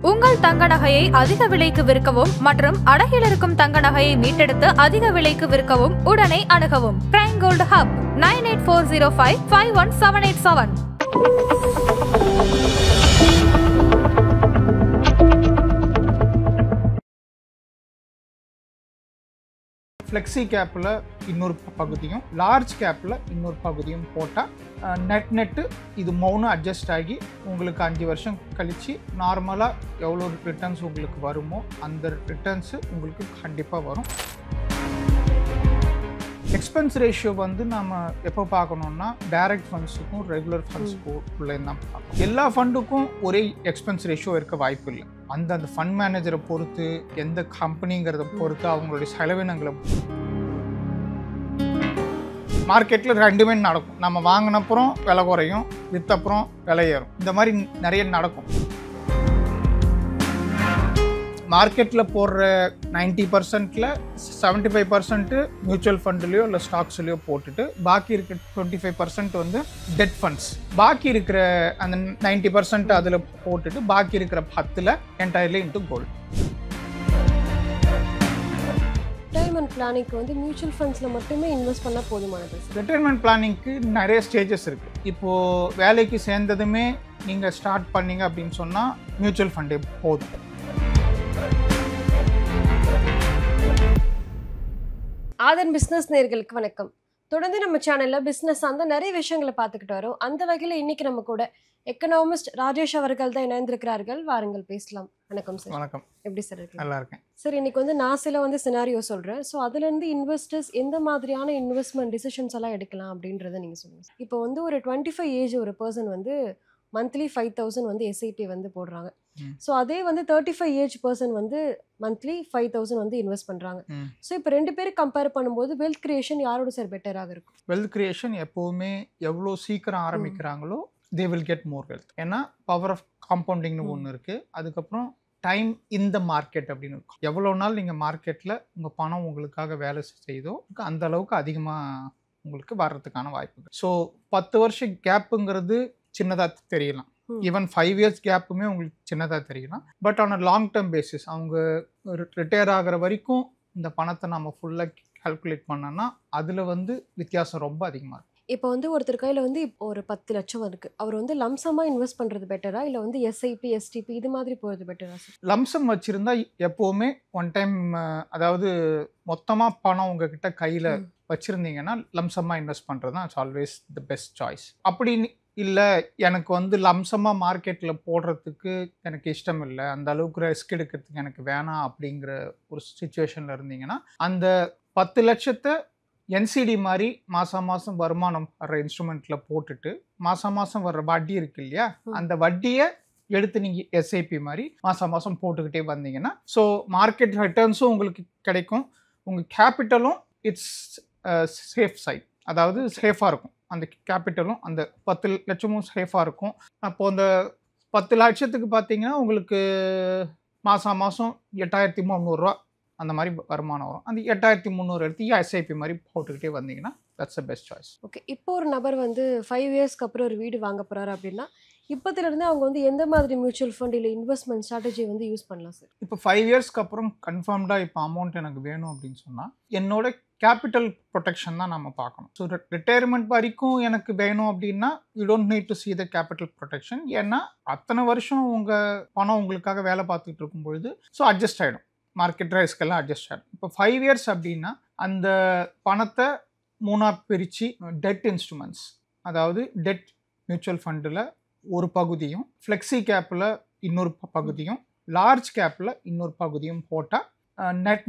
உங்கள் தங்க நகையை அதிக விலைக்கு விற்கவும் மற்றும் அடகில் இருக்கும் தங்க நகையை மீட்டெடுத்து அதிக விலைக்கு விற்கவும் உடனே அணுகவும். Prime gold hub 9840551787. ஃப்ளெக்ஸி கேப்பில் இன்னொரு பகுதியும் லார்ஜ் கேப்பில் இன்னொரு பகுதியும் போட்டால் நெட்டு இது மௌனம் அட்ஜஸ்ட் ஆகி உங்களுக்கு 5 வருஷம் கழித்து நார்மலாக எவ்வளோ ரிட்டர்ன்ஸ் உங்களுக்கு வருமோ அந்த ரிட்டர்ன்ஸு உங்களுக்கு கண்டிப்பாக வரும். எக்ஸ்பென்ஸ் ரேஷியோ வந்து நம்ம எப்போ பார்க்கணுன்னா டைரக்ட் ஃபண்ட்ஸுக்கும் ரெகுலர் ஃபண்ட்ஸுக்கும் உள்ளே தான் பார்க்கணும். எல்லா ஃபண்டுக்கும் ஒரே எக்ஸ்பென்ஸ் ரேஷியோ இருக்க வாய்ப்பு இல்லை. அந்த ஃபண்ட் மேனேஜரை பொறுத்து, எந்த கம்பெனிங்கிறத பொறுத்து, அவங்களுடைய செலவினங்களை மார்க்கெட்டில் ரெண்டுமே நடக்கும். நம்ம வாங்கினப்புறம் விலை குறையும், விற்றப்புறம் விலை ஏறும். இந்த மாதிரி நிறைய நடக்கும். மார்க்கெட்டில் போடுற 90%ல் 75% மியூச்சுவல் ஃபண்டுலையோ இல்லை ஸ்டாக்ஸ்லையோ போட்டுட்டு பாக்கி இருக்கிற 25% வந்து டெட் ஃபண்ட்ஸ், பாக்கி இருக்கிற அந்த 90% அதில் போட்டுட்டு பாக்கி இருக்கிற 10ல் என்டையர்லி இன்ட்டு கோல்டு. ரிட்டையர்மெண்ட் பிளானிங்க்கு வந்து மியூச்சுவல் ஃபண்ட்ஸில் மட்டுமே இன்வெஸ்ட் பண்ணால் போதுமானது? ரிட்டையர்மெண்ட் பிளானிங்க்கு நிறைய ஸ்டேஜஸ் இருக்குது. இப்போது வேலைக்கு சேர்ந்ததுமே நீங்கள் ஸ்டார்ட் பண்ணீங்க அப்படின்னு சொன்னால் மியூச்சுவல் ஃபண்டே போதும். ஆதன் பிஸ்னஸ் நேயர்களுக்கு வணக்கம். தொடர்ந்து நம்ம சேனலில் பிஸ்னஸ் அந்த நிறைய விஷயங்களை பார்த்துக்கிட்டு வரோம். அந்த வகையில் இன்னைக்கு நம்ம கூட எக்கனாமிஸ்ட் ராஜேஷ் அவர்கள் தான் இணைந்திருக்கிறார்கள். வாருங்கள் பேசலாம். வணக்கம் சார். வணக்கம். எப்படி சார் இருக்கு? நல்லா இருக்கேன் சார். இன்னைக்கு வந்து நான் சில சினாரியோ சொல்கிறேன். ஸோ அதுலேருந்து இன்வெஸ்டர்ஸ் எந்த மாதிரியான இன்வெஸ்ட்மெண்ட் டிசிஷன்ஸ் எல்லாம் எடுக்கலாம் அப்படின்றத நீங்கள் சொல்லுங்கள். இப்போ வந்து ஒரு 25 ஏஜ் ஒரு பர்சன் வந்து மந்த்லி 5,000 வந்து எஸ்ஐபி வந்து போடுறாங்க. ஸோ அதே வந்து 35 ஏஜ் பர்சன் வந்து மந்த்லி 5,000 வந்து இன்வெஸ்ட் பண்ணுறாங்க. ஸோ இப்போ 2 பேரும் கம்பேர் பண்ணும்போது வெல்த் கிரியேஷன் யாரோட சார் பெட்டராக இருக்கும்? வெல்த் கிரியேஷன் எப்போவுமே எவ்வளோ சீக்கிரம் ஆரம்பிக்கிறாங்களோ they will get more wealth. ஏன்னா பவர் ஆஃப் காம்பவுண்டிங்னு ஒன்று இருக்குது. அதுக்கப்புறம் டைம் இந்த மார்க்கெட் அப்படின்னு இருக்கும். எவ்வளோ நாள் நீங்கள் மார்க்கெட்டில் உங்கள் பணம் உங்களுக்காக வேலை செய்தோ அந்த அளவுக்கு அதிகமாக உங்களுக்கு வர்றதுக்கான வாய்ப்பு. ஸோ 10 வருஷம் கேப்புங்கிறது சின்னதாக தெரியலாம். ஈவன் 5 இயர்ஸ் கேப்புமே உங்களுக்கு சின்னதாக தெரியலாம். But on long term basis அவங்க ரிட்டையர் ஆகிற வரைக்கும் இந்த பணத்தை நம்ம ஃபுல்லாக கால்குலேட் பண்ணோன்னா அதில் வந்து வித்தியாசம் ரொம்ப அதிகமாக இருக்கும். இப்போ வந்து ஒருத்தர் கையில் வந்து ஒரு 10 லட்சம் இருக்குது. அவர் வந்து லம்சமாக இன்வெஸ்ட் பண்ணுறது பெட்டரா இல்லை வந்து எஸ்ஐபி எஸ்டிபி இது மாதிரி போகிறது பெட்டரா சார்? லம்சம் வச்சுருந்தா எப்போவுமே ஒன் டைம், அதாவது மொத்தமாக பணம் உங்ககிட்ட கையில் வச்சுருந்தீங்கன்னா லம்சமாக இன்வெஸ்ட் பண்ணுறது தான் it's always the best choice. அப்படி இல்லை எனக்கு வந்து லம்சமாக மார்க்கெட்டில் போடுறதுக்கு எனக்கு இஷ்டம் இல்லை, அந்த அளவுக்கு ரிஸ்க் எடுக்கிறதுக்கு எனக்கு வேணாம் அப்படிங்கிற ஒரு சுச்சுவேஷனில் இருந்தீங்கன்னா அந்த 10 லட்சத்தை என்சிடி மாதிரி மாதம் மாதம் வருமானம் வர்ற இன்ஸ்ட்ருமெண்ட்டில் போட்டுட்டு மாதம் மாதம் வர்ற வட்டி இருக்கு இல்லையா, அந்த வட்டியை எடுத்து நீங்கள் எஸ்ஐபி மாதிரி மாதம் மாதம் போட்டுக்கிட்டே வந்தீங்கன்னா ஸோ மார்க்கெட் ரிட்டர்ன்ஸும் உங்களுக்கு கிடைக்கும். உங்கள் கேபிட்டலும் இட்ஸ் சேஃப் சைட், அதாவது சேஃபாக இருக்கும். அந்த கேபிட்டலும் அந்த 10 லட்சமும் சேஃபாக இருக்கும். அப்போது அந்த 10 லட்சத்துக்கு பார்த்தீங்கன்னா உங்களுக்கு மாதம் மாதம் 8,300 அந்த மாதிரி வருமானம் வரும். அந்த 8,300 எடுத்து எஸ்ஐபி மாதிரி போட்டுக்கிட்டே வந்தீங்கன்னா that's the best choice. Okay. இப்போ ஒரு நபர் வந்து 5 இயர்ஸ்க்கு அப்புறம் ஒரு வீடு வாங்க போகிறாரு அப்படின்னா இப்போதுலேருந்து அவங்க வந்து எந்த மாதிரி மியூச்சுவல் ஃபண்ட் இல்லை இன்வெஸ்ட்மெண்ட் ஸ்ட்ராட்டஜி வந்து யூஸ் பண்ணலாம் சார்? இப்போ 5 இயர்ஸ்க்கு அப்புறம் கன்ஃபார்ம்டாக இப்போ அமௌண்ட் எனக்கு வேணும் அப்படின்னு சொன்னால் என்னோட கேபிட்டல் ப்ரொடெக்ஷன் தான் நம்ம பார்க்கணும். ஸோ ரிட்டையர்மெண்ட் வரைக்கும் எனக்கு வேணும் அப்படின்னா you don't need to see the capital protection. ஏன்னா அத்தனை வருஷம் உங்கள் பணம் உங்களுக்காக வேலை பார்த்துட்டு இருக்கும் பொழுது ஸோ அட்ஜஸ்ட் ஆகிடும், மார்க்கெட் ரைஸ்க்கெல்லாம் அட்ஜஸ்ட் ஆகிடும். இப்போ 5 இயர்ஸ் அப்படின்னா அந்த பணத்தை 3ஆக பிரித்து டெட் இன்ஸ்ட்ருமெண்ட்ஸ், அதாவது டெட் மியூச்சுவல் ஃபண்டில் ஒரு பகுதியும் ஃப்ளெக்ஸி கேப்பில் இன்னொரு பகுதியும் லார்ஜ் கேப்பில் இன்னொரு பகுதியும் போட்டால்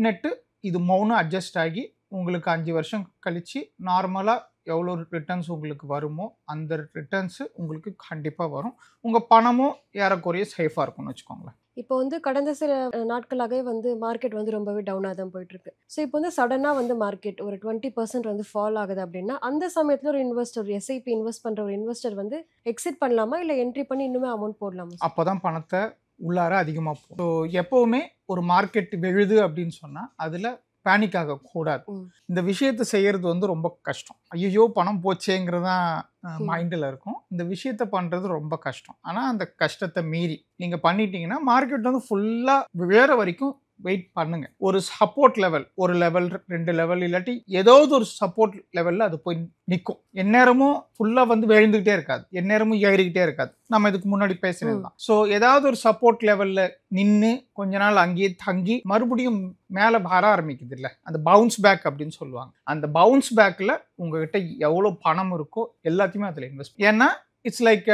நெட்டு இது மௌனம் அட்ஜஸ்ட் ஆகி உங்களுக்கு 5 வருஷம் கழித்து நார்மலாக எவ்வளோ ரிட்டர்ன்ஸ் உங்களுக்கு வருமோ அந்த ரிட்டர்ன்ஸு உங்களுக்கு கண்டிப்பாக வரும். உங்கள் பணமும் ஏறக்குறைய சேஃபாக இருக்கும்னு வச்சுக்கோங்களேன். இப்போ வந்து கடந்த சில நாட்களாகவே வந்து மார்க்கெட் வந்து ரொம்பவே டவுனாக தான் போயிட்டுருக்கு. ஸோ இப்போ வந்து சடனாக வந்து மார்க்கெட் ஒரு 20% வந்து ஃபால் ஆகுது அப்படின்னா அந்த சமயத்தில் ஒரு இன்வெஸ்டர் எஸ்ஐபி இன்வெஸ்ட் பண்ணுற ஒரு இன்வெஸ்டர் வந்து எக்ஸிட் பண்ணலாமா இல்லை என்ட்ரி பண்ணி இன்னுமே அமௌண்ட் போடலாமா? அப்போ தான் பணத்தை உள்ளார அதிகமாக போகும். ஸோ எப்போவுமே ஒரு மார்க்கெட் விழுது அப்படின்னு சொன்னால் அதில் பேனிக் ஆகக்கூடாது. இந்த விஷயத்தை செய்யறது வந்து ரொம்ப கஷ்டம். ஐயோ பணம் போச்சேங்கிறதான் மைண்டில் இருக்கும். இந்த விஷயத்த பண்ணுறது ரொம்ப கஷ்டம். ஆனால் அந்த கஷ்டத்தை மீறி நீங்கள் பண்ணிட்டீங்கன்னா மார்க்கெட் வந்து ஃபுல்லாக விழற வரைக்கும் வெயிட் பண்ணுங்க. ஒரு சப்போர்ட் லெவல், ஒரு லெவல் 2 லெவல் இல்லாட்டி ஏதாவது ஒரு சப்போர்ட் லெவலில் அது போய் நிற்கும். எந்நேரமும் ஃபுல்லாக வந்து விழுந்துக்கிட்டே இருக்காது, எந்நேரமும் ஏறிக்கிட்டே இருக்காது. நம்ம இதுக்கு முன்னாடி பேசினது தான். ஸோ ஏதாவது ஒரு சப்போர்ட் லெவலில் நின்று கொஞ்ச நாள் அங்கேயே தங்கி மறுபடியும் மேலே வர ஆரம்பிக்குது இல்லை, அந்த பவுன்ஸ் பேக் அப்படின்னு சொல்லுவாங்க. அந்த பவுன்ஸ் பேக்கில் உங்ககிட்ட எவ்வளோ பணம் இருக்கோ எல்லாத்தையுமே அதில் இன்வெஸ்ட். ஏன்னா இட்ஸ் லைக்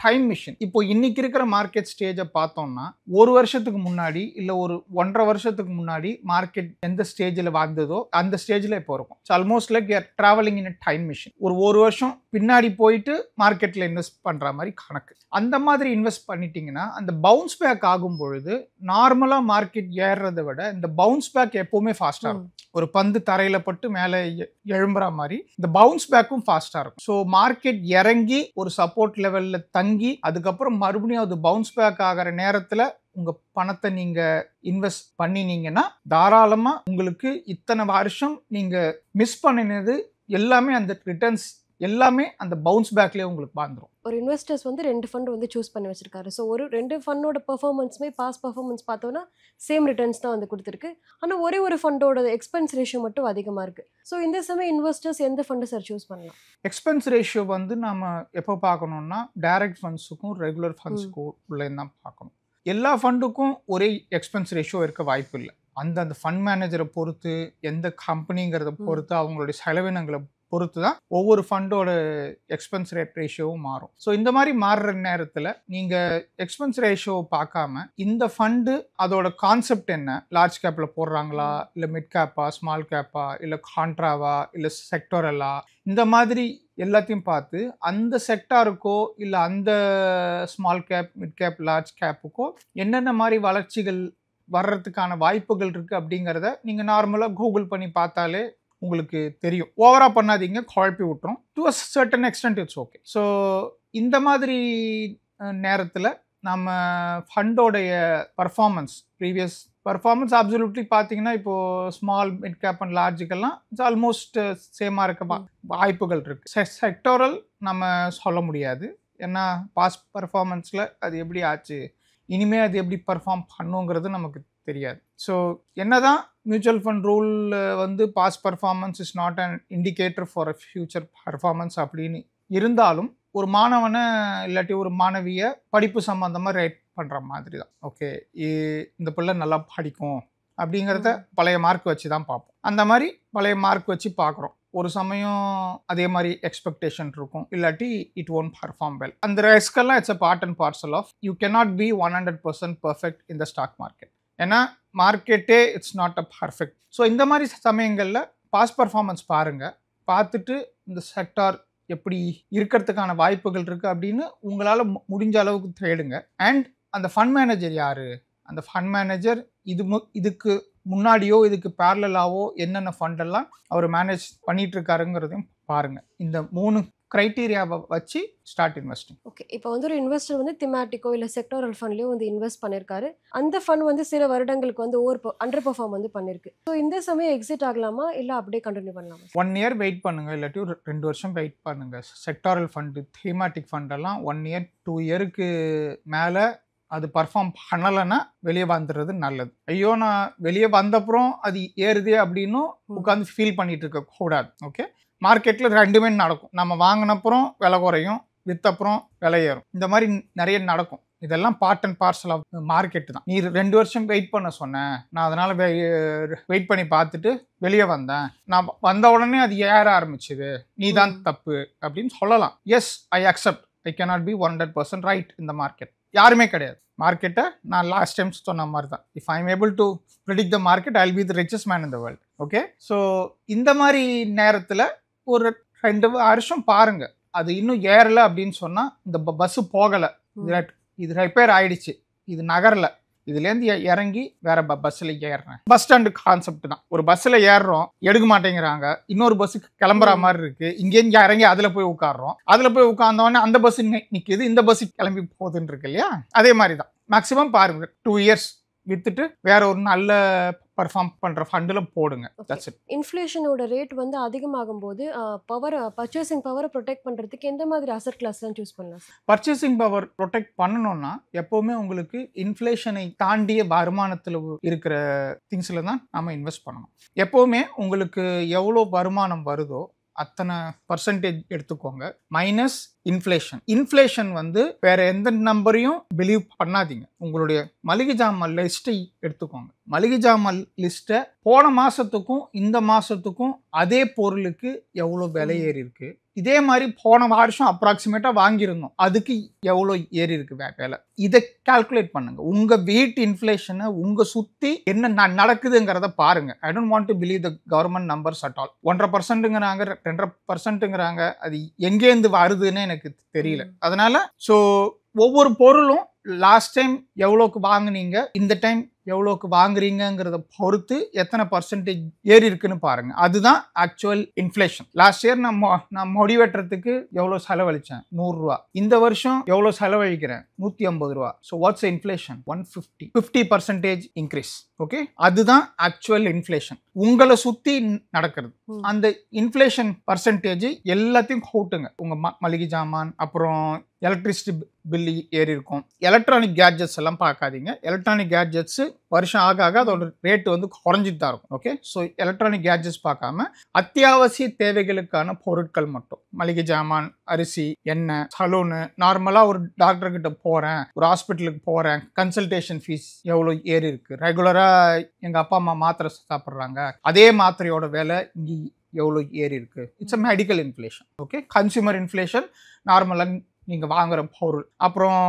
டைம் மிஷின். இப்போ இன்னைக்கு இருக்கிற மார்க்கெட் ஸ்டேஜை பார்த்தோம்னா ஒரு வருஷத்துக்கு முன்னாடி இல்லை ஒரு 1.5 வருஷத்துக்கு முன்னாடி மார்க்கெட் எந்த ஸ்டேஜில் வந்ததோ அந்த ஸ்டேஜில் இப்போ இருக்கும். So almost like you are travelling in a time machine. ஒரு வருஷம் பின்னாடி போயிட்டு மார்க்கெட்டில் இன்வெஸ்ட் பண்ணுற மாதிரி கணக்கு. அந்த மாதிரி இன்வெஸ்ட் பண்ணிட்டீங்கன்னா அந்த பவுன்ஸ் பேக் ஆகும் பொழுது நார்மலாக மார்க்கெட் ஏறுறதை விட இந்த பவுன்ஸ் பேக் எப்போவுமே ஃபாஸ்ட்டாக இருக்கும். ஒரு பந்து தரையில் பட்டு மேலே எழும்புற மாதிரி இந்த பவுன்ஸ் பேக்கும் ஃபாஸ்ட்டாக இருக்கும். ஸோ மார்க்கெட் இறங்கி ஒரு சப்போர்ட் லெவலில் தங்கி அதுக்கப்புறம் மறுபடியும் அது பவுன்ஸ் பேக் ஆகிற நேரத்தில் உங்கள் பணத்தை நீங்கள் இன்வெஸ்ட் பண்ணினீங்கன்னா தாராளமாக உங்களுக்கு இத்தனை வருஷம் நீங்கள் மிஸ் பண்ணினது எல்லாமே அந்த ரிட்டர்ன்ஸ் எல்லாமே அந்த பவுன்ஸ் பேக்லேயே உங்களுக்கு வந்துடும். ஒரு இன்வெஸ்டர்ஸ் வந்து 2 ஃபண்ட் வந்து சூஸ் பண்ணி வச்சிருக்காரு. ஸோ ஒரு 2 ஃபண்டோட பெர்ஃபார்மன்ஸுமே பாஸ் பெர்ஃபார்மன்ஸ் பார்த்தோன்னா சேம் ரிட்டர்ன்ஸ் தான் வந்து கொடுத்துருக்கு. ஆனால் ஒரு ஃபண்டோட எக்ஸ்பென்ஸ் ரேஷியோ மட்டும் அதிகமாக இருக்குது. ஸோ இந்த சமயம் இன்வெஸ்டர்ஸ் எந்த ஃபண்டு சார் சூஸ் பண்ணலாம்? எக்ஸ்பென்ஸ் ரேஷியோ வந்து நம்ம எப்போ பார்க்கணுன்னா டைரக்ட் ஃபண்ட்ஸுக்கும் ரெகுலர் ஃபண்ட்ஸுக்கும் உள்ளே தான் பார்க்கணும். எல்லா ஃபண்டுக்கும் ஒரே எக்ஸ்பென்ஸ் ரேஷியோ இருக்க வாய்ப்பு இல்லை. அந்த ஃபண்ட் மேனேஜரை பொறுத்து, எந்த கம்பெனிங்கிறத பொறுத்து, அவங்களுடைய செலவினங்களை பொறுத்து தான் ஒவ்வொரு ஃபண்டோட எக்ஸ்பென்ஸ் ரேஷியோவும் மாறும். ஸோ இந்த மாதிரி மாறுற நேரத்தில் நீங்கள் எக்ஸ்பென்ஸ் ரேஷியோவை பார்க்காம இந்த ஃபண்டு அதோட கான்செப்ட் என்ன, லார்ஜ் கேப்பில் போடுறாங்களா, இல்லை மிட் கேப்பா, ஸ்மால் கேப்பா, இல்லை கான்ட்ராவா, இல்லை செக்டோரலா, இந்த மாதிரி எல்லாத்தையும் பார்த்து அந்த செக்டாருக்கோ இல்லை அந்த small cap, mid cap, large கேப்புக்கோ என்னென்ன மாதிரி வளர்ச்சிகள் வர்றதுக்கான வாய்ப்புகள் இருக்குது அப்படிங்கிறத நீங்கள் நார்மலாக கூகுள் பண்ணி பார்த்தாலே உங்களுக்கு தெரியும். ஓவரா பண்ணாதீங்க, குழப்பி விட்டுரும். To a certain extent it's okay. So இந்த மாதிரி நேரத்தில் நம்ம ஃபண்டோடைய பர்ஃபார்மன்ஸ், ப்ரீவியஸ் பர்ஃபார்மன்ஸ் அப்சல்யூட்லி பார்த்தீங்கன்னா இப்போது ஸ்மால், மிட் கேப் அண்ட் லார்ஜுக்கெல்லாம் இட்ஸ் ஆல்மோஸ்ட் சேமாக இருக்க வாய்ப்புகள் இருக்குது. செக்டோரல் நம்ம சொல்ல முடியாது, ஏன்னா பாஸ்ட் பர்ஃபார்மன்ஸில் அது எப்படி ஆச்சு, இனிமேல் அது எப்படி பர்ஃபார்ம் பண்ணுங்கிறது நமக்கு தெரியாது. ஸோ என்னதான் மியூச்சுவல் ஃபண்ட் ரூல் வந்து past performance is not an indicator for a future performance அப்படின்னு இருந்தாலும் ஒரு மாணவனை இல்லாட்டி ஒரு மாணவியை படிப்பு சம்மந்தமாக ரேட் பண்ணுற மாதிரி தான். ஓகே, இந்த பிள்ளை நல்லா படிக்கும் அப்படிங்கிறத பழைய மார்க் வச்சு தான் பார்ப்போம். அந்த மாதிரி பழைய மார்க் வச்சு பார்க்குறோம். ஒரு சமயம் அதே மாதிரி எக்ஸ்பெக்டேஷன் இருக்கும், இல்லாட்டி இட் ஒன்ட் பர்ஃபார்ம் வெல். அந்த ரிஸ்கெல்லாம் it's a part and parcel of you cannot be 100% perfect in the stock market. ஏன்னா மார்க்கெட்டே it's not a perfect. So இந்த மாதிரி சமயங்களில் பாஸ்ட் பர்ஃபார்மன்ஸ் பாருங்கள், பார்த்துட்டு இந்த செக்டார் எப்படி இருக்கிறதுக்கான வாய்ப்புகள் இருக்குது அப்படின்னு உங்களால் முடிஞ்ச அளவுக்கு தேடுங்க. அண்ட் அந்த ஃபண்ட் மேனேஜர் யார், அந்த ஃபண்ட் மேனேஜர் இதுக்கு முன்னாடியோ இதுக்கு பேரலாவோ என்னென்ன ஃபண்டெல்லாம் அவர் மேனேஜ் பண்ணிட்டு இருக்காருங்கிறதையும் பாருங்கள். இந்த 3 கிரைட்டீரியாவை வச்சு ஸ்டார்ட் இன்வெஸ்டிங். ஓகே, இப்போ வந்து ஒரு இன்வெஸ்டர் வந்து திமேட்டிக்கோ இல்லை செக்டோரல் ஃபண்ட்லேயும் வந்து இன்வெஸ்ட் பண்ணியிருக்காரு. அந்த ஃபண்ட் வந்து சில வருடங்களுக்கு வந்து அண்டர் பெர்ஃபார்ம் வந்து பண்ணியிருக்கு. ஸோ இந்த சமயம் எக்ஸிட் ஆகலாமா இல்லை அப்படியே கண்டினியூ பண்ணலாமா? 1 இயர் வெயிட் பண்ணுங்கள், இல்லாட்டி ஒரு 2 வருஷம் வெயிட் பண்ணுங்கள். செக்டாரல் ஃபண்டு, தீமேட்டிக் ஃபண்டெல்லாம் 1 இயர் 2 இயருக்கு மேலே அது பர்ஃபார்ம் பண்ணலைன்னா வெளியே வந்துடுறது நல்லது. ஐயோ நான் வெளியே வந்தப்புறம் அது ஏறுதே அப்படின்னும் உட்காந்து ஃபீல் பண்ணிட்டு இருக்க கூடாது. ஓகே, மார்க்கெட்டில் 2மே நடக்கும். நம்ம வாங்கினப்புறம் விலை குறையும், விற்றப்புறம் விலை ஏறும். இந்த மாதிரி நிறைய நடக்கும். இதெல்லாம் part and parcel of market தான். நீ 2 வருஷம் வெயிட் பண்ண சொன்னேன், நான் அதனால் வெயிட் பண்ணி பார்த்துட்டு வெளியே வந்தேன், நான் வந்த உடனே அது ஏற ஆரம்பிச்சுது, நீ தான் தப்பு அப்படின்னு சொல்லலாம். Yes, I accept. I cannot be 100% right இந்த மார்க்கெட். யாருமே கிடையாது. மார்க்கெட்டை நான் லாஸ்ட் டைம் சொன்ன மாதிரி தான், if I am able to predict the market I will be the richest man in the world. Okay, so இந்த மாதிரி நேரத்தில் ஒரு 2 வருஷம் பாருங்கள். அது இன்னும் ஏறலை அப்படின்னு சொன்னால் இந்த பஸ்ஸு போகலை, இது ரிப்பேர் ஆகிடுச்சு, இது நகரலை, இதுலேருந்து இறங்கி வேற பஸ்ஸில் ஏறுறேன். பஸ் ஸ்டாண்டு கான்செப்ட் தான். ஒரு பஸ்ஸில் ஏறுறோம், எடுக்க மாட்டேங்கிறாங்க, இன்னொரு பஸ்ஸுக்கு கிளம்புற மாதிரி இருக்கு, இங்கேருந்து இறங்கி அதில் போய் உட்காடுறோம், அதில் போய் உட்கார்ந்தோடனே அந்த பஸ் நிற்கிது, இந்த பஸ்ஸு கிளம்பி போகுதுன்னு இருக்கு இல்லையா? அதே மாதிரி தான் மேக்ஸிமம் பாருங்க 2 இயர்ஸ் வித்துட்டு வேற ஒரு நல்ல பர்ஃபார்ம் பண்ற ஃபண்டில் போடுங்க. That's it. இன்ஃப்ளேஷனோட ரேட் வந்து அதிகமாகும் போது பர்ச்சேசிங் பவரை ப்ரொடெக்ட் பண்றதுக்கு எந்த மாதிரி அசெட் கிளாஸ்லாம் சூஸ் பண்ணலாம்? பர்ச்சேசிங் பவர் ப்ரொடெக்ட் பண்ணணும்னா எப்பவுமே உங்களுக்கு இன்ஃப்ளேஷனை தாண்டிய வருமானத்தில் இருக்கிற திங்ஸ்ல தான் நாம இன்வெஸ்ட் பண்ணணும். எப்பவுமே உங்களுக்கு எவ்வளோ வருமானம் வருதோ அத்தனை பர்சன்டேஜ் எடுத்துக்கோங்க மைனஸ் இன்ஃப்ளேஷன். இன்ஃப்ளேஷன் வந்து வேற எந்த நம்பரையும் பிலீவ் பண்ணாதீங்க. உங்களுடைய மளிகை ஜாமான் லிஸ்ட்டை எடுத்துக்கோங்க. மளிகை ஜாமான் லிஸ்ட்டை போன மாசத்துக்கும் இந்த மாசத்துக்கும் அதே பொருளுக்கு எவ்வளோ விலை ஏறி இருக்கு, இதே மாதிரி போன வருஷம் அப்ராக்சிமேட்டா வாங்கியிருந்தோம் அதுக்கு எவ்வளோ ஏறி இருக்கு விலை, இதை கால்குலேட் பண்ணுங்க. உங்க வீட்டு இன்ஃப்ளேஷனை உங்க சுத்தி என்ன நடக்குதுங்கிறத பாருங்க. I don't want to believe the government numbers at all. 1.5%ங்கிறாங்க 2.5%ங்கிறாங்க, அது எங்கேருந்து வருதுன்னு எனக்கு தெரியல. அதனால ஸோ ஒவ்வொரு பொருளும் லாஸ்ட் டைம் எவ்வளோக்கு வாங்குனீங்க, இந்த டைம் எவ்வளோக்கு வாங்குறீங்கிறத பொறுத்து எத்தனை பர்சன்டேஜ் ஏறி இருக்குன்னு பாருங்க. அதுதான் ஆக்சுவல் இன்ஃப்ளேஷன். லாஸ்ட் இயர் நான் முடி வெட்டுறதுக்கு எவ்வளோ செலவழிச்சேன், 100 ரூபா. இந்த வருஷம் எவ்வளோ செலவழிக்கிறேன், 150 ரூபா. So what's inflation? 50% increase. Okay, அதுதான் ஆக்சுவல் இன்ஃப்ளேஷன் உங்களை சுத்தி நடக்கிறது. அந்த இன்ஃப்ளேஷன் பர்சன்டேஜ் எல்லாத்தையும் கூட்டுங்க. உங்க மளிகை ஜாமான், அப்புறம் எலக்ட்ரிசிட்டி பில்லு ஏறி இருக்கும். எலக்ட்ரானிக் கேட்ஜெட்ஸ் எல்லாம் பார்க்காதீங்க. எலக்ட்ரானிக் கேட்ஜெட்ஸ் வருஷம் ஆக ஆக அதோட ரேட்டு வந்து குறைஞ்சிட்டு தான் இருக்கும். ஓகே, ஸோ எலக்ட்ரானிக் கேட்ஜெட்ஸ் பார்க்காம அத்தியாவசிய தேவைகளுக்கான பொருட்கள் மட்டும், மளிகை ஜாமான், அரிசி, எண்ணெய், சலூனு, நார்மலாக ஒரு டாக்டர் கிட்ட போகிறேன், ஒரு ஹாஸ்பிட்டலுக்கு போகிறேன், கன்சல்டேஷன் ஃபீஸ் எவ்வளோ ஏறி இருக்கு, ரெகுலராக எங்கள் அப்பா அம்மா மாத்திரை சாப்பிட்றாங்க, அதே மாத்திரையோட விலை இங்கே எவ்வளோ ஏறி இருக்கு. It's a medical inflation. Okay, consumer inflation நார்மலாக நீங்கள் வாங்குற பொருள், அப்புறம்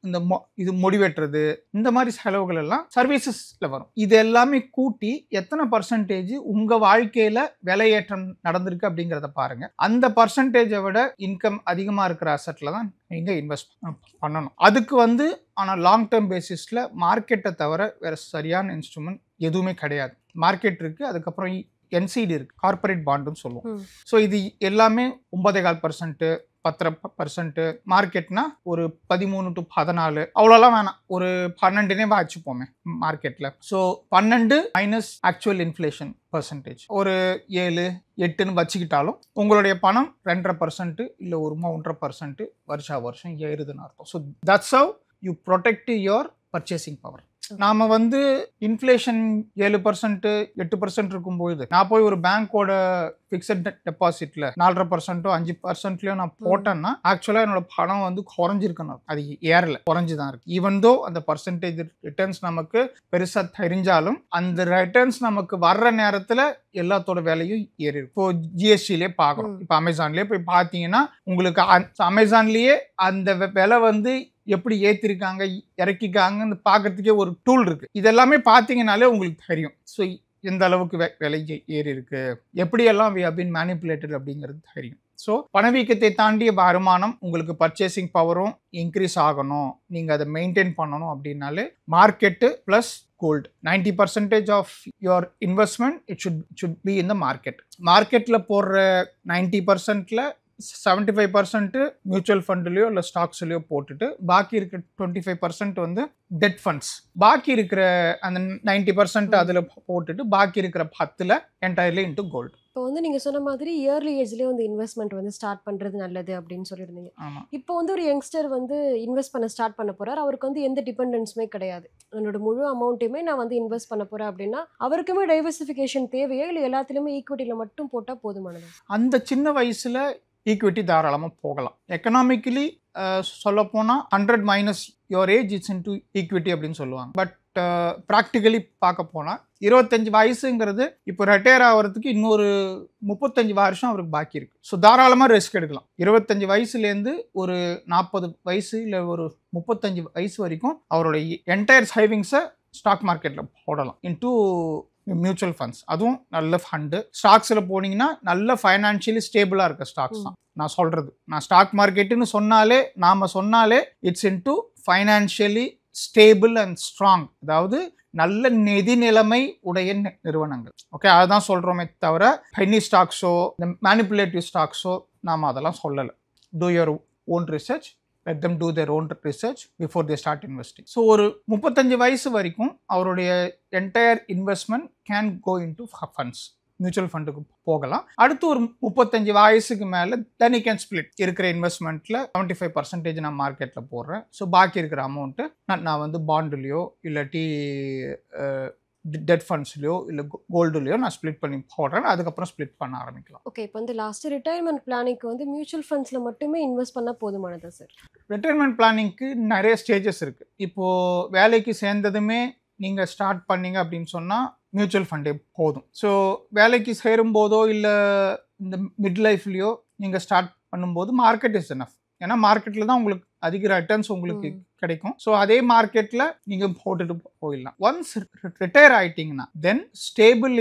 இந்த இது முடி வெட்டுறது, இந்த மாதிரி செலவுகள் எல்லாம் சர்வீசஸில் வரும். இது எல்லாமே கூட்டி எத்தனை பர்சன்டேஜ் உங்கள் வாழ்க்கையில் விலையேற்றம் நடந்திருக்கு அப்படிங்கிறத பாருங்கள். அந்த பர்சன்டேஜை விட இன்கம் அதிகமாக இருக்கிற அசட்டில் தான் நீங்கள் இன்வெஸ்ட் பண்ணணும். அதுக்கு வந்து ஆனால் லாங் டேர்ம் பேசிஸில் மார்க்கெட்டை தவிர வேறு சரியான இன்ஸ்ட்ருமெண்ட் எதுவுமே கிடையாது. மார்க்கெட் இருக்குது, அதுக்கப்புறம் NCD இருக்கு, கார்பரேட் பாண்டுன்னு சொல்லுவோம். ஸோ இது எல்லாமே 9.5%, 10%. மார்க்கெட்னா ஒரு 13 to 14, அவ்வளோலாம் வேணாம், ஒரு 12 வச்சுப்போமே மார்க்கெட்டில். So 12 minus actual inflation percentage ஒரு 7-8ன்னு வச்சுக்கிட்டாலும் உங்களுடைய பணம் 2.5% இல்லை ஒரு 1.5% வருஷம் ஏறுதுன்னு அர்த்தம். So that's how you protect your purchasing power. நாம வந்து இன்ஃப்ளேஷன் 7% 8% இருக்கும்போது நான் போய் ஒரு பேங்கோட ஃபிக்ஸட் டெபாசிட்ல 4.5% 5%லயோ நான் போட்டேன்னா ஆக்சுவலா என்னோட பணம் வந்து குறைஞ்சிருக்கணும், அது ஏறல, குறைஞ்சுதான் இருக்கு. ஈவன் தோ அந்த பர்சன்டேஜ் ரிட்டர்ன்ஸ் நமக்கு பெருசா தெரிஞ்சாலும் அந்த ரிட்டர்ன்ஸ் நமக்கு வர்ற நேரத்துல எல்லாத்தோட விலையும் ஏறி இருக்கும். இப்போ ஜிஎஸ்டிலே பார்க்கணும். இப்போ அமேசான்லயே போய் பார்த்தீங்கன்னா உங்களுக்கு அமேசான்லயே அந்த விலை வந்து எப்படி ஏற்றிருக்காங்க இறக்கிக்காங்கன்னு பார்க்கறதுக்கே ஒரு டூல் இருக்கு. இதெல்லாமே பார்த்தீங்கன்னாலே உங்களுக்கு தெரியும். ஸோ எந்த அளவுக்கு விலை ஏறி இருக்கு, எப்படியெல்லாம் வி ஹவ் பீன் மேனிபுலேட்டட் அப்படிங்கிறது தெரியும். ஸோ பணவீக்கத்தை தாண்டிய வருமானம், உங்களுக்கு பர்ச்சேசிங் பவரும் இன்க்ரீஸ் ஆகணும், நீங்கள் அதை மெயின்டைன் பண்ணணும் அப்படின்னாலே market plus gold. 90% of your investment it should be in the market. மார்க்கெட்டில் போடுற 90%ல 75% மியூச்சுவல் ஃபண்ட்லயோ இல்லை ஸ்டாக்ஸ்லயோ போட்டுட்டு பாக்கி இருக்கிற 25% வந்து டெட் ஃபண்ட்ஸ், பாக்கி இருக்கிற அந்த 90% அதில் போட்டுட்டு பாக்கி இருக்கிற 10ல் என்டையர்லி இன்டு கோல்டு. இப்போ வந்து நீங்கள் சொன்ன மாதிரி இயர்லி ஏஜ்லேயே வந்து இன்வெஸ்ட்மெண்ட் வந்து ஸ்டார்ட் பண்ணுறது நல்லது அப்படின்னு சொல்லியிருந்தீங்க. இப்போ வந்து ஒரு யங்ஸ்டர் வந்து இன்வெஸ்ட் பண்ண ஸ்டார்ட் பண்ண போகிறார், அவருக்கு வந்து எந்த டிபெண்டன்ஸுமே கிடையாது, என்னோட முழு அமௌண்ட்டையுமே நான் வந்து இன்வெஸ்ட் பண்ண போகிறேன் அப்படின்னா அவருக்குமே டைவர்சிஃபிகேஷன் தேவையா இல்லை எல்லாத்துலேயுமே ஈக்விட்டியில் மட்டும் போட்டால் போதுமானது? அந்த சின்ன வயசில் ஈக்விட்டி தாராளமாக போகலாம். எக்கனாமிக்கலி சொல்லப்போனால் 100 minus your age it's into equity அப்படின்னு சொல்லுவாங்க. பட் ப்ராக்டிக்கலி பார்க்க போனால் 25 வயசுங்கிறது இப்போ ரிட்டையர் ஆகிறதுக்கு இன்னொரு 35 வருஷம் அவருக்கு பாக்கி இருக்கு. ஸோ தாராளமாக ரிஸ்க் எடுக்கலாம். 25 வயசுலேருந்து ஒரு 40 வயசு இல்லை ஒரு 35 வயசு வரைக்கும் அவருடைய என்டையர் சேவிங்ஸை ஸ்டாக் மார்க்கெட்டில் போடலாம் இன்டூ மியூச்சுவல் ஃபண்ட்ஸ். அதுவும் நல்ல ஃபண்டு. ஸ்டாக்ஸில் போனீங்கன்னா நல்ல ஃபைனான்ஷியலி ஸ்டேபிளாக இருக்க ஸ்டாக்ஸ் தான் நான் சொல்கிறது. நான் ஸ்டாக் மார்க்கெட்டுன்னு சொன்னாலே it's into financially stable and strong, அதாவது நல்ல நிதி நிலைமை உடைய நிறுவனங்கள். ஓகே, அதுதான் சொல்கிறோமே தவிர பென்னி ஸ்டாக்ஸோ இந்த மேனிப்புலேட்டிவ் ஸ்டாக்ஸோ நாம் அதெல்லாம் சொல்லலை. Two your own research, let them do their own research before they start investing. So ஒரு 35 வயசு வரைக்கும் அவருடைய entire investment can go into funds, mutual ஃபண்டுக்கு போகலாம். அடுத்து ஒரு 35 வயசுக்கு மேலே then you can split. இருக்கிற இன்வெஸ்ட்மெண்ட்டில் 75% நான் மார்க்கெட்டில் போடுறேன். ஸோ பாக்கி இருக்கிற அமௌண்ட்டு நான் வந்து பாண்டுலேயோ இல்லாட்டி டெட் ஃபண்ட்ஸ்லையோ இல்லை கோல்டுலையோ நான் ஸ்ப்ளிட் பண்ணி போடுறேன். அதுக்கப்புறம் ஸ்ப்ளிட் பண்ண ஆரம்பிக்கலாம். ஓகே, இப்போ வந்து லாஸ்ட் ரிட்டையர்மெண்ட் பிளானிங்க்கு வந்து மியூச்சுவல் ஃபண்ட்ஸில் மட்டுமே இன்வெஸ்ட் பண்ணால் போதுமானதா சார்? ரிட்டையர்மெண்ட் பிளானிங்க்கு நிறைய ஸ்டேஜஸ் இருக்குது. இப்போது வேலைக்கு சேர்ந்ததுமே நீங்கள் ஸ்டார்ட் பண்ணீங்க அப்படின்னு சொன்னால் மியூச்சுவல் ஃபண்டே போதும். ஸோ வேலைக்கு சேரும்போதோ இல்லை இந்த மிட் லைஃப்லேயோ நீங்கள் ஸ்டார்ட் பண்ணும்போது மார்க்கெட் இஸ் எனஃப். ஏன்னா மார்க்கெட்டில் தான் உங்களுக்கு அதிக ரிட்டர்ன்ஸ் உங்களுக்கு கிடைக்கும். ஸோ அதே மார்க்கெட்டில் நீங்கள் போட்டுட்டு போயிடலாம். ஒன்ஸ் ரிட்டையர் ஆகிட்டிங்கன்னா then stable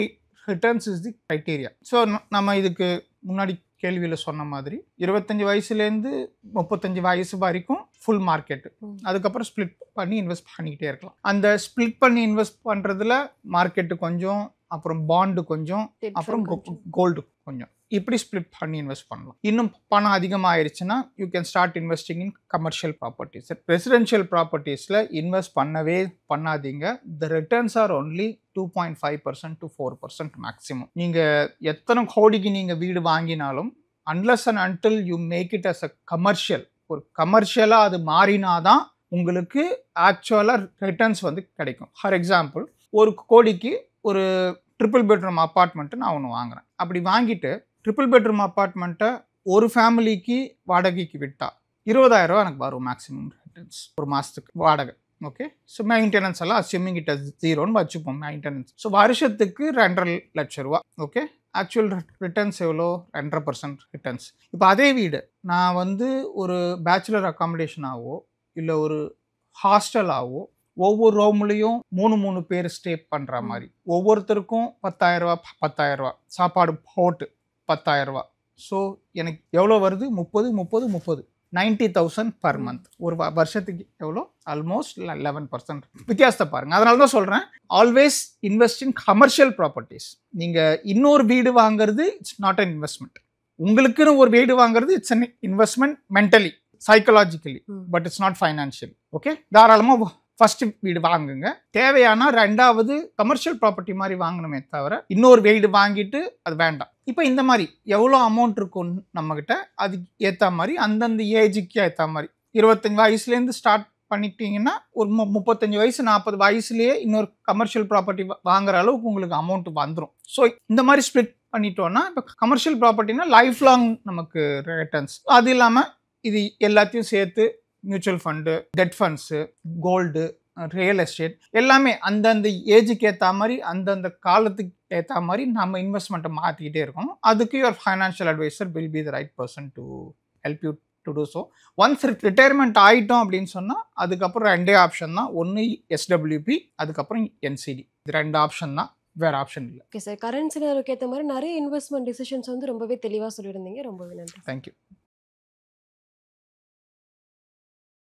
returns is the criteria. So நம்ம இதுக்கு முன்னாடி கேள்வியில் சொன்ன மாதிரி 25 வயசுலேருந்து 35 வயசு வரைக்கும் ஃபுல் மார்க்கெட்டு, அதுக்கப்புறம் ஸ்ப்ளிட் பண்ணி இன்வெஸ்ட் பண்ணிக்கிட்டே இருக்கலாம். அந்த ஸ்ப்ளிட் பண்ணி இன்வெஸ்ட் பண்ணுறதுல மார்க்கெட்டு கொஞ்சம், அப்புறம் பாண்டு கொஞ்சம், அப்புறம் கோல்டு கொஞ்சம், இப்படி ஸ்ப்ளிட் பண்ணி இன்வெஸ்ட் பண்ணலாம். இன்னும் பணம் அதிகமாகிடுச்சுன்னா you can start investing in commercial properties. Residential ப்ராப்பர்ட்டிஸில் இன்வெஸ்ட் பண்ணவே பண்ணாதீங்க. The returns are only 2.5% to 4% maximum. நீங்கள் எத்தனை கோடிக்கு நீங்கள் வீடு வாங்கினாலும் unless and until you make it as a commercial, ஒரு கமர்ஷியலாக அது மாறினாதான் உங்களுக்கு ஆக்சுவலாக ரிட்டர்ன்ஸ் வந்து கிடைக்கும். ஃபார் எக்ஸாம்பிள், ஒரு கோடிக்கு ஒரு ட்ரிபிள் பெட்ரூம் அப்பார்ட்மெண்ட்டு நான் ஒன்று வாங்குறேன். அப்படி வாங்கிட்டு ட்ரிபிள் பெட்ரூம் அப்பார்ட்மெண்ட்டை ஒரு ஃபேமிலிக்கு வாடகைக்கு விட்டால் 20,000 எனக்கு வரும் மேக்ஸிமம் ரிட்டர்ன்ஸ் ஒரு மாதத்துக்கு வாடகை. ஓகே, ஸோ மெயின்டெனன்ஸ் எல்லாம் அஸ்யூமிங் இட் அஸ் 0ன்னு வச்சுப்போம் மெயின்டெனன்ஸ். ஸோ வருஷத்துக்கு 2.5 லட்சம் ரூபா. ஓகே, ஆக்சுவல் ரிட்டர்ன்ஸ் எவ்வளோ? 2.5% ரிட்டர்ன்ஸ். இப்போ அதே வீடு நான் வந்து ஒரு பேச்சுலர் அக்காமடேஷனாகவோ இல்லை ஒரு ஹாஸ்டலாகவோ ஒவ்வொரு ரூம்லேயும் 3 பேர் ஸ்டே பண்ணுற மாதிரி, ஒவ்வொருத்தருக்கும் 10,000 ரூபா 10,000 ரூபா சாப்பாடு போட்டு 10,000 ரூபா. ஸோ எனக்கு எவ்வளோ வருது? 30 90,000 பர் மந்த். ஒரு வருஷத்துக்கு எவ்வளோ? ஆல்மோஸ்ட் 11% வித்தியாசத்தை பாருங்கள். அதனால தான் சொல்கிறேன், always invest in commercial properties. நீங்கள் இன்னொரு வீடு வாங்குறது இட்ஸ் நாட் அன் இன்வெஸ்ட்மெண்ட். உங்களுக்குன்னு ஒரு வீடு வாங்குறது it's an investment mentally, psychologically, but it's not financial. Okay, தாராளமாக ஃபர்ஸ்ட் வீடு வாங்குங்க. தேவையான 2வது கமர்ஷியல் ப்ராப்பர்ட்டி மாதிரி வாங்கணுமே தவிர இன்னொரு வீடு வாங்கிட்டு அது வேண்டாம். இப்போ இந்த மாதிரி எவ்வளோ அமௌண்ட் இருக்கும் நம்மக்கிட்ட, அதுக்கு ஏற்ற மாதிரி அந்தந்த ஏஜுக்கு ஏற்ற மாதிரி 25 வயசுலேருந்து ஸ்டார்ட் பண்ணிட்டீங்கன்னா ஒரு 35 வயசு 40 வயசுலேயே இன்னொரு கமர்ஷியல் ப்ராப்பர்ட்டி வாங்குற அளவுக்கு உங்களுக்கு அமௌண்ட் வந்துடும். ஸோ இந்த மாதிரி ஸ்ப்ளிட் பண்ணிட்டோன்னா இப்போ கமர்ஷியல் ப்ராப்பர்ட்டினா லைஃப் லாங் நமக்கு ரிட்டர்ன்ஸ். அது இல்லாமல் இது எல்லாத்தையும் சேர்த்து mutual fund, debt funds, gold, real estate எல்லாமே அந்தந்த ஏஜுக்கு ஏற்ற மாதிரி அந்தந்த காலத்துக்கு ஏற்ற மாதிரி நம்ம இன்வெஸ்ட்மெண்ட்டை மாற்றிக்கிட்டே இருக்கணும். அதுக்கு your financial adviser will be the right person to help you to do so. Once retirement ஆகிட்டோம் அப்படின்னு சொன்னால் அதுக்கப்புறம் 2 ஆப்ஷன் தான். ஒன்று எஸ்டபிள்யூபி, அதுக்கப்புறம் என்சிடி. இது 2 ஆப்ஷன் தான், வேறு ஆப்ஷன் இல்லை. ஓகே சார், கரண்ட் சினாரியோக்கு ஏற்ற மாதிரி நிறைய இன்வெஸ்ட்மெண்ட் டிசிஷன்ஸ் வந்து ரொம்பவே தெளிவாக சொல்லியிருந்தீங்க. ரொம்பவே நன்றி. தேங்க்யூ.